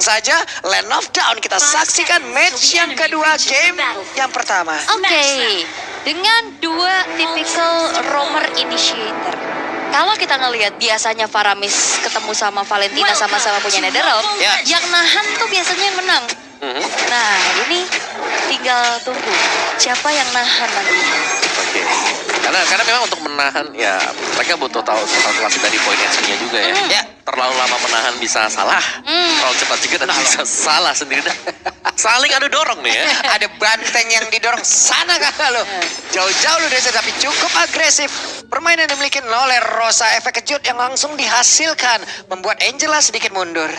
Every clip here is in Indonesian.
saja Land of Dawn. Kita saksikan match yang kedua, game yang pertama. Oke, dengan dua tipikal roamer initiator. Kalau kita ngelihat biasanya Faramis ketemu sama Valentina sama-sama punya Netherrealm, Ya. yang nahan tuh biasanya yang menang. Nah, ini tinggal tunggu siapa yang nahan nanti. Oke. Karena memang untuk menahan ya mereka butuh tahu kalkulasi dari poin XP-nya juga ya. Ya, terlalu lama menahan bisa salah. Terlalu cepat juga dan bisa salah sendiri. Saling adu dorong nih ya. Ada banteng yang didorong sana kan lo. Jauh-jauh lo dari tapi cukup agresif. Permainan yang dimiliki oleh Rosa, efek kejut yang langsung dihasilkan membuat Angela sedikit mundur.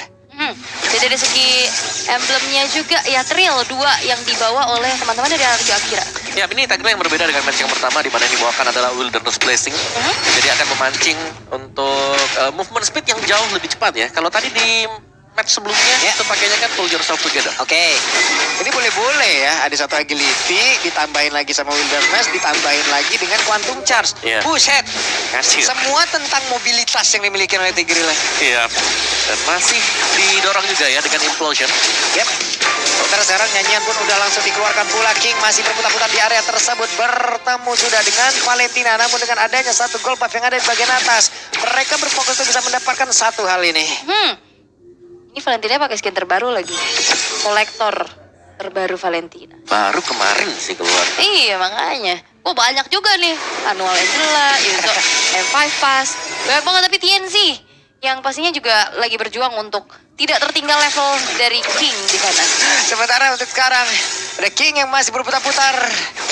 Jadi dari segi emblemnya juga ya Trill 2 yang dibawa oleh teman-teman dari Arjo Akira. Ya, ini tagline yang berbeda dengan match yang pertama di mana yang dibawakan adalah Wilderness Blessing. Jadi akan memancing untuk movement speed yang jauh lebih cepat ya. Kalau tadi di match sebelumnya itu pakainya kan Pull Yourself Together. Oke, ini boleh-boleh ya. Ada satu agility, ditambahin lagi sama Wilderness, ditambahin lagi dengan Quantum Charge. Iya. Buset, Kasih. semua tentang mobilitas yang dimiliki oleh Tigreal. Iya. Dan masih didorong juga ya dengan Implosion. Yep. Sekarang nyanyian pun udah langsung dikeluarkan pula. King masih berputar-putar di area tersebut. Bertemu sudah dengan Valentina. Namun dengan adanya satu gold buff yang ada di bagian atas, mereka berfokus untuk bisa mendapatkan satu hal ini. Ini Valentina pakai skin terbaru lagi. Kolektor terbaru Valentina. Baru kemarin sih keluar. Iya makanya. Oh banyak juga nih. Annual Angela, Yuzo, M5 Pass. Banyak banget tapi TNZ. Yang pastinya juga lagi berjuang untuk tidak tertinggal level dari King di sana. Sementara untuk sekarang, ada King yang masih berputar-putar.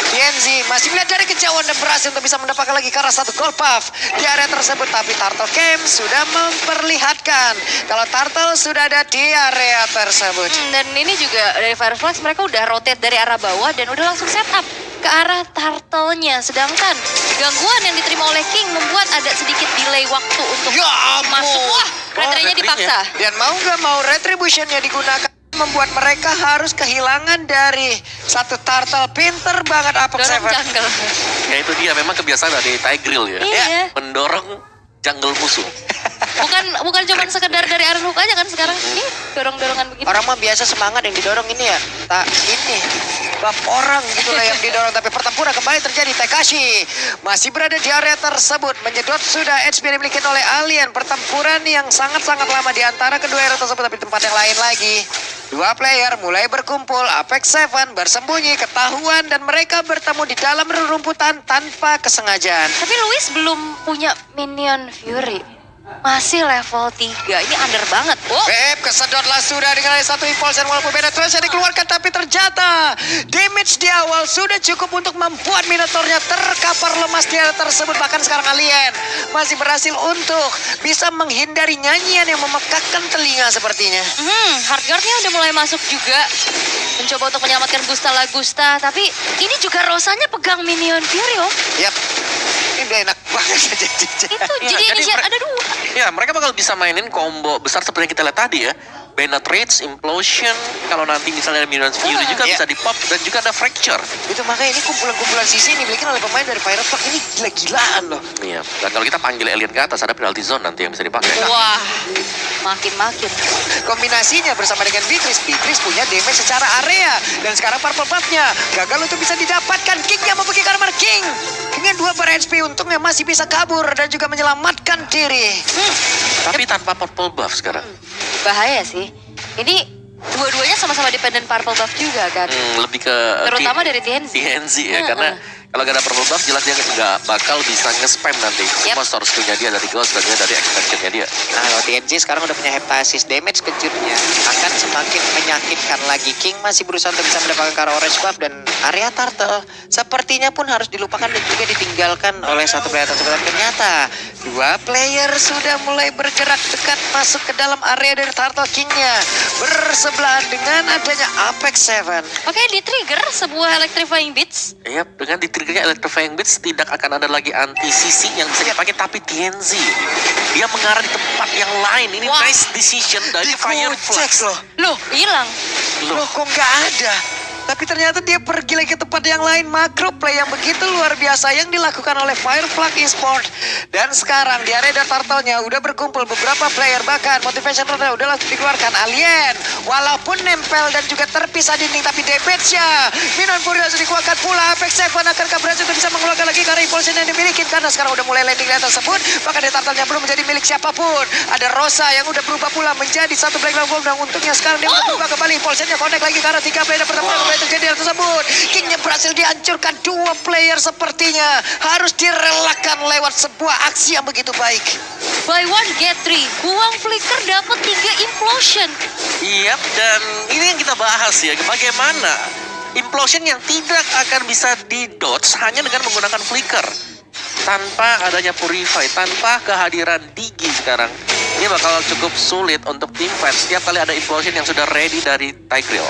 TNZ masih melihat dari kejauhan dan berhasil untuk bisa mendapatkan lagi karena satu gold buff di area tersebut. Tapi Turtle Camp sudah memperlihatkan kalau Turtle sudah ada di area tersebut. Dan ini juga dari Fireflies mereka udah rotate dari arah bawah dan udah langsung setup ke arah Turtle-nya. Sedangkan gangguan yang diterima oleh King membuat ada sedikit delay waktu untuk Ya ampun. masuk. Wah, retrinya dipaksa. Dan mau nggak mau retributionnya digunakan membuat mereka harus kehilangan dari satu Turtle. Pinter banget Apex Dorong Seven. jungle. Ya itu dia memang kebiasaan dari Tigreal ya. Iya. Mendorong jungle musuh. Bukan cuma sekedar dari Iron Hook aja kan sekarang. Ini dorong-dorongan begini. Orang mah biasa semangat yang didorong ini ya. Tak ini. Bab orang gitu lah yang didorong. Tapi pertempuran kembali terjadi. Tekashi masih berada di area tersebut. Menyedot sudah HP yang dimiliki oleh Alien. Pertempuran yang sangat-sangat lama di antara kedua area tersebut. Tapi di tempat yang lain lagi. Dua player mulai berkumpul. Apex Seven bersembunyi, ketahuan. Dan mereka bertemu di dalam rerumputan tanpa kesengajaan. Tapi Luis belum punya minion Fury. Masih level 3. Ini under banget. Oh. Beb kesedotlah sudah dengan satu impulsion walaupun beda trash yang dikeluarkan tapi ternyata damage di awal sudah cukup untuk membuat Minotaurnya terkapar lemas di area tersebut. Bahkan sekarang Alien masih berhasil untuk bisa menghindari nyanyian yang memekakkan telinga sepertinya. Hardguard-nya udah mulai masuk juga. Mencoba untuk menyelamatkan Gusta Lagusta. Tapi ini juga Rosanya pegang minion Fury oh. Yap. Ini udah enak banget jadi. Itu jadi inisiat ada 2. Ya, mereka bakal bisa mainin combo besar seperti yang kita lihat tadi ya. Penetrates, Implosion, kalau nanti misalnya ada Minions Fury juga bisa di-pop dan juga ada Fracture. Itu makanya ini kumpulan-kumpulan sisi ini dimiliki oleh pemain dari Firefly ini gila-gilaan loh. Iya, dan kalau kita panggil alien ke atas ada penalty zone nanti yang bisa dipakai. Wah, makin-makin. Kombinasinya bersama dengan Beatrice. Beatrice punya damage secara area. Dan sekarang purple buff-nya gagal untuk bisa didapatkan. King yang memiliki armor King. Dengan 2 bar HP untungnya masih bisa kabur dan juga menyelamatkan diri. Tapi tanpa purple buff sekarang. Bahaya sih. Ini dua-duanya sama-sama dependent purple buff juga kan. Lebih ke Terutama dari TNZ. TNZ ya, karena kalau gak ada purple buff jelas dia nggak bakal bisa nge-spam nanti. Semua source skill-nya dia dari Ghost dan juga dari expansion-nya dia. Nah, kalau TNG sekarang udah punya heptasis, damage kejutnya akan semakin menyakitkan lagi. King masih berusaha untuk bisa mendapatkan Kara Orange Buff dan area Turtle sepertinya pun harus dilupakan dan juga ditinggalkan oleh satu player tersebut. Dan ternyata 2 player sudah mulai bergerak dekat masuk ke dalam area dari Turtle King-nya bersebelahan dengan adanya Apex Seven. Oke, di-trigger sebuah Electrifying Beats. Iya, dengan di-triggernya Electrifying Beats tidak akan ada lagi anti-CC yang bisa dipakai, tapi TNZ dia mengarah di tempat yang lain. Ini nice decision dari Firefly. Loh, Loh, hilang. loh kok nggak ada? Tapi ternyata dia pergi lagi ke tempat yang lain. Macro play yang begitu luar biasa yang dilakukan oleh Fireflag Esport. Dan sekarang di area Turtle-nya udah berkumpul beberapa player. Bahkan Motivation Roda udah langsung dikeluarkan. Alien walaupun nempel dan juga terpisah dinding, tapi damage-nya Minon Puri langsung dikeluarkan pula. Apex Seven akankah berhasil untuk bisa mengeluarkan lagi karena impulsion yang dimiliki, karena sekarang udah mulai landing di tersebut. Bahkan di Turtle-nya belum menjadi milik siapapun. Ada Rosa yang udah berubah pula menjadi satu Black Love Bomb, dan untungnya sekarang dia udah berubah kembali. Impulsionnya connect lagi karena 3 player pertama kembali terjadi hal tersebut. Kingnya berhasil dihancurkan, 2 player sepertinya harus direlakan lewat sebuah aksi yang begitu baik. Buy one get 3. Buang flicker dapat 3 implosion. Iya, dan ini yang kita bahas ya, bagaimana implosion yang tidak akan bisa di-dodge hanya dengan menggunakan flicker. Tanpa adanya Purify, tanpa kehadiran Digi sekarang, ini bakal cukup sulit untuk tim fight setiap kali ada implosion yang sudah ready dari Tigreal.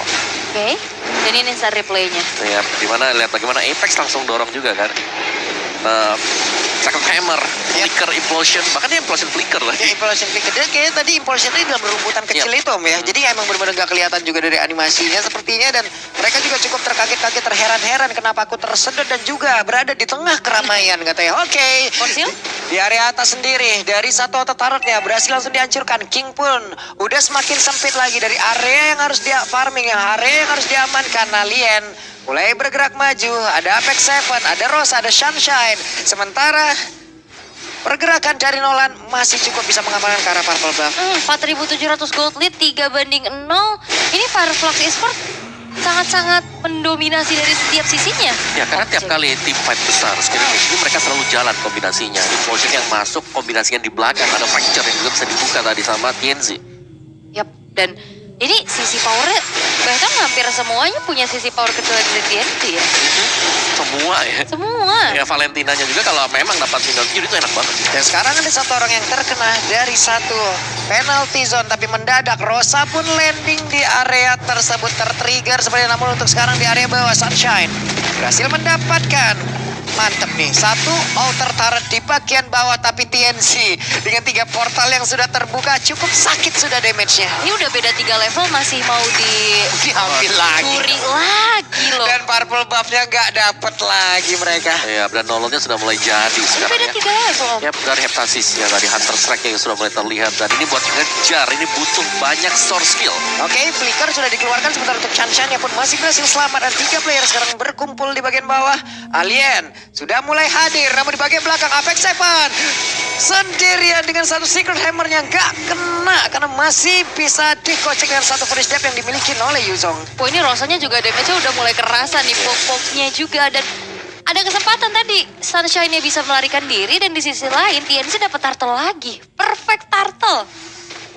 Oke, dan ini instant replaynya. Ya, dimana lihat bagaimana Apex langsung dorong juga kan. Second Hammer, Flicker, Implosion, bahkan dia Implosion Flicker lah. Ya, Implosion Flicker, dia kayaknya tadi Implosion tadi dalam rumputan kecil itu Om ya. Jadi emang benar-benar gak kelihatan juga dari animasinya sepertinya. Dan mereka juga cukup terkaget-kaget, terheran-heran kenapa aku tersedot dan juga berada di tengah keramaian katanya. Oke. Konsil? Di area atas sendiri, dari satu auto turretnya berhasil langsung dihancurkan. King pun udah semakin sempit lagi dari area yang harus dia farming, yang area yang harus diamankan. Alien mulai bergerak maju, ada Apex Seven, ada Rosa, ada Sunshine. Sementara pergerakan dari Nolan masih cukup bisa mengamankan ke arah Purple Buff. 4.700 gold lead, 3-0. Ini Fireflag Esport sangat-sangat mendominasi dari setiap sisinya. Ya, karena tiap kali tim fight besar, skirmish ini mereka selalu jalan kombinasinya. Implosion yang masuk, kombinasinya di belakang, ada fracture yang juga bisa dibuka tadi sama TNZ. Yap, dan ini sisi powernya bahkan hampir semuanya punya sisi power kecuali dari TNT ya. Semua ya. Semua. Ya, Valentinanya juga kalau memang dapat single kill itu enak banget. Dan sekarang ada satu orang yang terkena dari satu penalty zone, tapi mendadak Rosa pun landing di area tersebut, tertrigger sebenarnya. Namun untuk sekarang di area bawah, Sunshine berhasil mendapatkan, mantep nih, satu outer turret di bagian bawah, tapi TNC dengan 3 portal yang sudah terbuka cukup sakit sudah damage-nya. Ini udah beda 3 level masih mau Diambil lagi. curi lagi loh. Dan purple buff-nya nggak dapet lagi mereka. Ya, dan nololnya sudah mulai jadi Ini sekarang beda ya. 3 level. Ya, dari Heptasis ya, dari Hunter Strike yang sudah mulai terlihat. Dan ini buat ngejar, ini butuh banyak source skill. Oke, flicker sudah dikeluarkan, sementara untuk Chanshan yang pun masih berhasil selamat. Dan 3 player sekarang berkumpul di bagian bawah. Alien sudah mulai hadir, namun di bagian belakang Apex Seven sendirian dengan satu Secret Hammer-nya nggak kena karena masih bisa dikocek dengan satu first step yang dimiliki oleh Yuzong. Wah, ini rasanya juga damage-nya udah mulai kerasa nih, poke-poke-nya juga. Dan ada kesempatan tadi Sunshine-nya bisa melarikan diri, dan di sisi lain TNC dapat turtle lagi. Perfect turtle.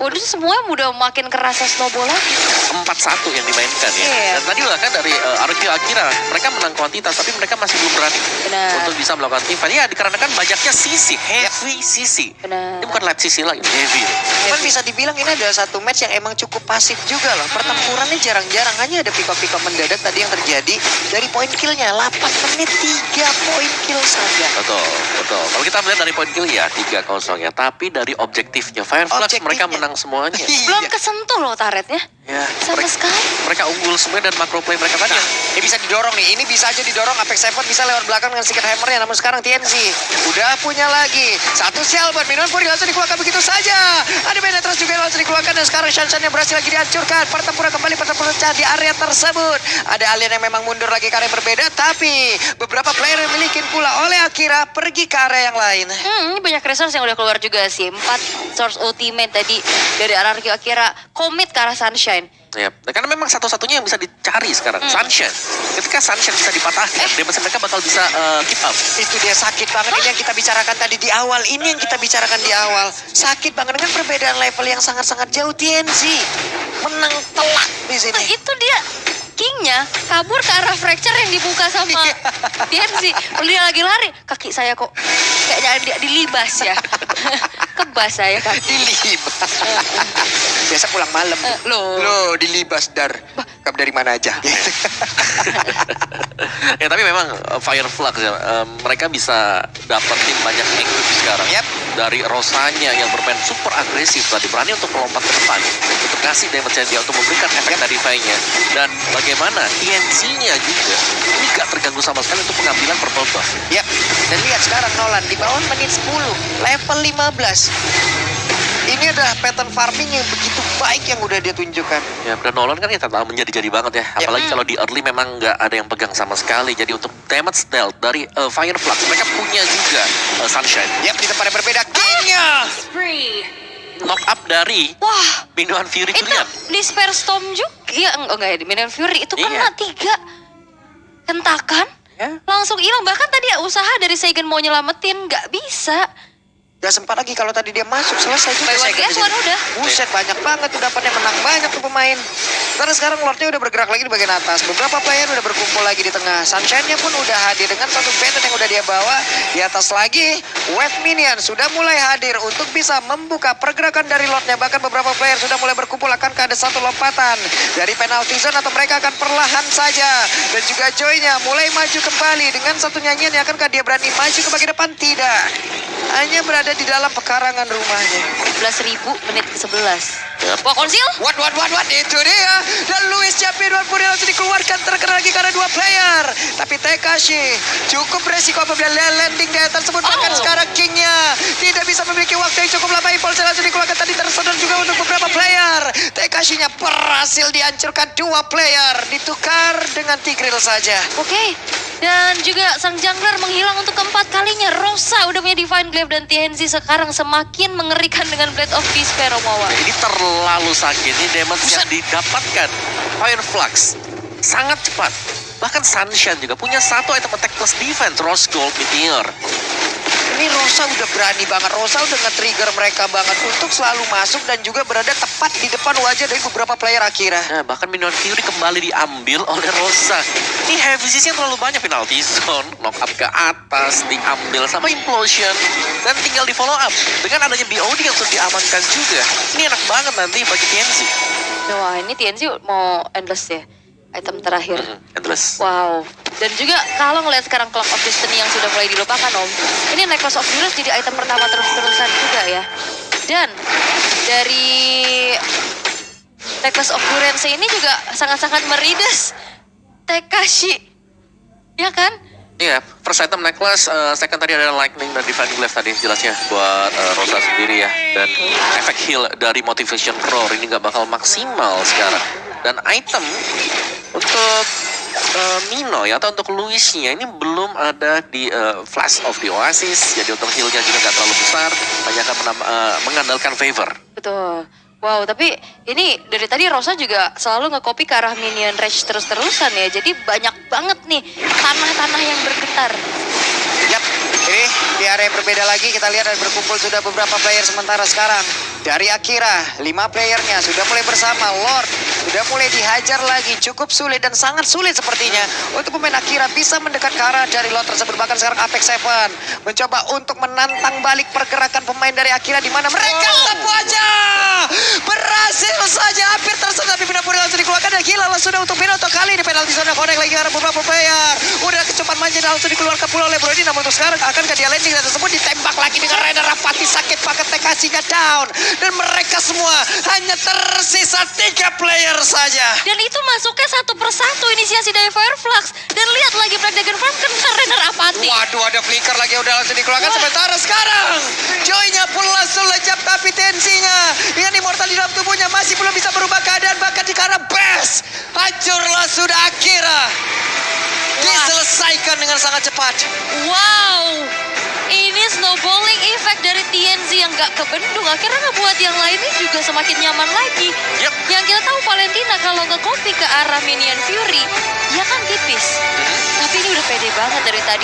Waduh, semuanya udah makin kerasa snowball lagi. 4-1 yang dimainkan ya. Iya. Dan tadi lah kan dari Arukyo Akira, mereka menang kuantitas, tapi mereka masih belum berani Benar. untuk bisa melakukan tim fight. Ya, dikarenakan banyaknya sisi, heavy sisi. Benar. Ini bukan light sisi lagi, heavy. Cuman bisa dibilang ini adalah satu match yang emang cukup pasif juga loh. Pertempurannya jarang-jarang, hanya ada pick-up mendadak tadi yang terjadi dari poin killnya. 8 menit 3 poin kill saja. Betul, betul. Kalau kita melihat dari poin kill ya 3-0 ya, tapi dari objektifnya Fireflag mereka menang semuanya. Belum kesentuh loh turretnya. Ya, Sama sekali. mereka unggul semuanya dan macro play mereka tadi. Ini bisa didorong nih, ini bisa aja didorong. Apex Seven bisa lewat belakang dengan Secret Hammer-nya. Namun sekarang TNC udah punya lagi satu Shellbot. Minon Puri langsung dikeluarkan begitu saja. Ada Benetras juga yang langsung dikeluarkan, dan sekarang Shanshan yang berhasil lagi dihancurkan. Pertempuran kembali, pertempuran di area tersebut. Ada Alien yang memang mundur lagi ke area yang berbeda, tapi beberapa player yang dimiliki pula oleh Akira pergi ke area yang lain. Ini banyak resource yang udah keluar juga sih. 4 source ultimate tadi dari Arukyo Akira commit ke arah Sunshine. Ya, karena memang satu-satunya yang bisa dicari sekarang Sunshine. Ketika Sunshine bisa dipatahkan, damage mereka bakal bisa keep up. Itu dia sakit banget. Ini yang kita bicarakan tadi di awal. Ini yang kita bicarakan di awal. Sakit banget dengan perbedaan level yang sangat-sangat jauh. TNC menang telak di sini. Nah, itu dia Kingnya kabur ke arah fracture yang dibuka sama TNC. Dia lagi lari, kaki saya kok kayaknya dia dilibas ya. tebas saya kan. Dilibas. Biasa pulang malam. Loh, dilibas dar. Kamu dari mana aja? Ya tapi memang Fireflux ya, mereka bisa dapetin banyak equip sekarang. Yap. Dari Rosanya yang bermain super agresif tadi, berani untuk melompat ke depan, untuk kasih damage dia, untuk memberikan efek dari nya. Dan bagaimana TNC-nya juga, ini gak terganggu sama sekali untuk pengambilan purple buff. Yap. Dan lihat sekarang Nolan di bawah menit 10, level 15. Ini adalah pattern farming yang begitu baik yang udah dia tunjukkan. Ya, dan Nolan kan kita tahu menjadi banget ya. Apalagi kalau di early memang nggak ada yang pegang sama sekali. Jadi untuk damage dealt dari Fireflux, mereka punya juga Sunshine. Yap, di tempat yang berbeda. King-nya! Knock up dari Wah, Minion Fury itu Julian. di Spare Storm juga. Iya, enggak ya, di Minion Fury itu kena 3 hentakan. Ya. Langsung hilang. Bahkan tadi usaha dari Seigen mau nyelamatin, nggak bisa. Gak sempat lagi kalau tadi dia masuk, selesai juga. By one Seigen guess di sini. one udah. Buset, banyak banget tuh dapatnya, menang banyak tuh pemain. Karena sekarang Lordnya udah bergerak lagi di bagian atas. Beberapa player udah berkumpul lagi di tengah. Sunshine-nya pun udah hadir dengan satu bandit yang udah dia bawa. Di atas lagi, Wave Minion sudah mulai hadir untuk bisa membuka pergerakan dari Lordnya. Bahkan beberapa player sudah mulai berkumpul. Akankah ada satu lompatan dari penalty zone atau mereka akan perlahan saja. Dan juga Joy-nya mulai maju kembali dengan satu nyanyian. Akankah dia berani maju ke bagian depan? Tidak. Hanya berada di dalam pekarangan rumahnya. 11.000 menit ke 11. Yap. Wah, konsil? What, itu dia. Dan Luis Capirwan pun langsung dikeluarkan, terkena lagi karena 2 player. Tapi Tekashi cukup resiko apabila landing di atas tersebut. Bahkan sekarang King-nya tidak bisa memiliki waktu yang cukup lama. Impulse langsung dikeluarkan, tadi tersedot juga untuk beberapa player. Tekashi-nya berhasil dihancurkan 2 player. Ditukar dengan Tigreal saja. Oke. Dan juga sang jungler menghilang untuk keempat kalinya. Rosa udah punya Divine Glaive dan TNC sekarang semakin mengerikan dengan Blade of Despair, Omawa. Ini terlalu sakit. Ini damage yang didapatkan Fireflux sangat cepat. Bahkan Sunshine juga punya satu item attack plus defense, Rose Gold Meteor. Ini Rosa udah berani banget. Rosa udah nge-trigger mereka banget untuk selalu masuk dan juga berada tepat di depan wajah dari beberapa player Akira. Nah, bahkan Minion Fury kembali diambil oleh Rosa. Ini heavy yang terlalu banyak, penalty zone, knock up ke atas, diambil sama implosion. Dan tinggal di follow up. Dengan adanya BOD yang sudah diamankan juga. Ini enak banget nanti bagi TNC. Wah, ini TNC mau endless ya. Item terakhir. Endless. Wow. Dan juga kalau ngeliat sekarang Clock of Destiny yang sudah mulai dilupakan, Om. Ini Necklace of Heroes jadi item pertama terus-terusan juga ya. Dan dari Necklace of Durance ini juga sangat-sangat merides Tekashi. Ya kan? Iya, first item necklace, second tadi ada lightning dan divine glaive tadi jelasnya buat Rosa sendiri ya. Dan efek heal dari motivation roar ini nggak bakal maksimal sekarang. Dan item untuk Mino ya, atau untuk Luisnya ini belum ada di Flash of the Oasis. Jadi untuk healnya juga nggak terlalu besar, hanya akan mengandalkan favor. Betul. Wow, tapi ini dari tadi Rosa juga selalu nge-copy ke arah minion rage terus-terusan ya. Jadi banyak banget nih tanah-tanah yang bergetar. Yap, ini di area yang berbeda lagi kita lihat ada berkumpul sudah beberapa player sementara sekarang. Dari Akira, 5 playernya sudah mulai bersama. Lord sudah mulai dihajar lagi. Cukup sulit dan sangat sulit sepertinya untuk pemain Akira bisa mendekat ke arah dari Lord tersebut. Bahkan sekarang Apex Seven mencoba untuk menantang balik pergerakan pemain dari Akira di mana mereka sapu aja. Berhasil saja, hampir tersentuh tapi benar-benar langsung dikeluarkan. Dan gila lah sudah untuk Minoto kali ini penalti zona connect lagi karena beberapa player. Udah kecepatan manja langsung dikeluarkan pula oleh Brody. Namun untuk sekarang akankah dia landing dan tersebut ditembak lagi dengan Rainer Rapati, sakit paket Tekasinya down. Dan mereka semua hanya tersisa 3 player saja. Dan itu masuknya satu persatu inisiasi dari Fireflux. Dan lihat lagi Black Dragon Farm kena Rainer Apati. Waduh, ada flicker lagi udah langsung dikeluarkan. Sementara sekarang Joy-nya pun langsung lejap, tapi tensinya yang immortal di dalam tubuhnya masih belum bisa berubah keadaan. Bahkan di karena best hancurlah sudah Akira. Diselesaikan dengan sangat cepat. Wow, ini snowballing effect dari TNZ yang gak kebendung. Akhirnya ngebuat yang lainnya juga semakin nyaman lagi. Yep. Yang kita tahu Valentina kalau nge-copy ke arah Minion Fury, ya kan tipis. Tapi ini udah pede banget dari tadi.